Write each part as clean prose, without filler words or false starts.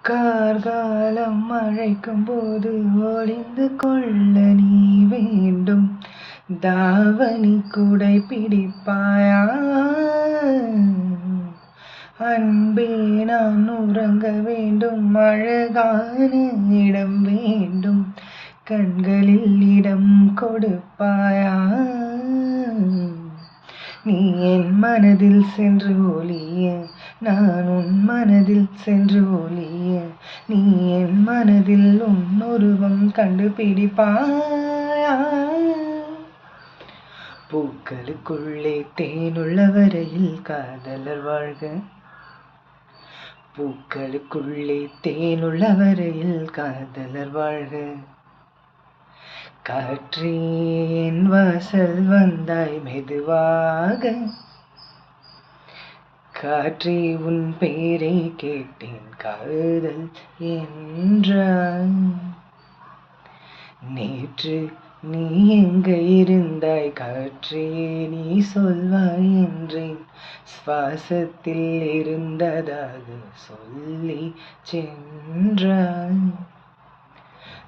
கார்காலம் அழைக்கும் போது ஒளிந்து கொள்ள நீ வேண்டும். தாவணி குடை பிடிப்பாயா? அன்பே நான் உறங்க வேண்டும். அழகான இடம் வேண்டும். கண்களில் இடம் கொடுப்பாயா? நீ என் மனதில் சென்று ஒளிய, நான் உன் மனதில் சென்று ஒளிய, நீ என் மனதில் உன்னுருவம் கண்டுபிடிப்பாயா? பூக்களுக்குள்ளே தேனுள்ள வரையில் காதலர் வாழ்க. பூக்களுக்குள்ளே தேனுள்ள வரையில் காதலர் வாழ்க. காற்றே என் வாசல் வந்தாய் மெதுவாக. காற்றே உன் பேரை கேட்டேன் காதல் என்றாய். நேற்று நீ எங்க இருந்தாய் காற்றே, நீ சொல்வாய் என்றேன். சுவாசத்தில் இருந்ததாக சொல்லி சென்றாய்.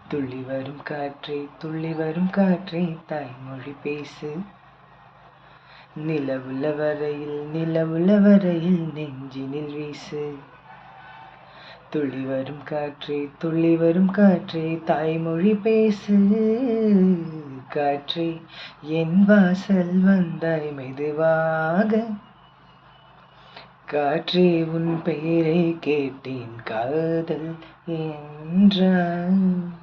துள்ளி வரும் காற்றே, துள்ளி வரும் காற்றே, தாய்மொழி பேசு. நிலவுள்ள வரையில், நிலவுள்ள வரையில் நெஞ்சினில் வீசு. துள்ளி வரும் காற்றே, துள்ளி வரும் காற்றே, தாய்மொழி பேசு. காற்றே என் வாசல் வந்தாய் மெதுவாக. காற்றே உன் பெயரை கேட்டேன் காதல் என்றாய்.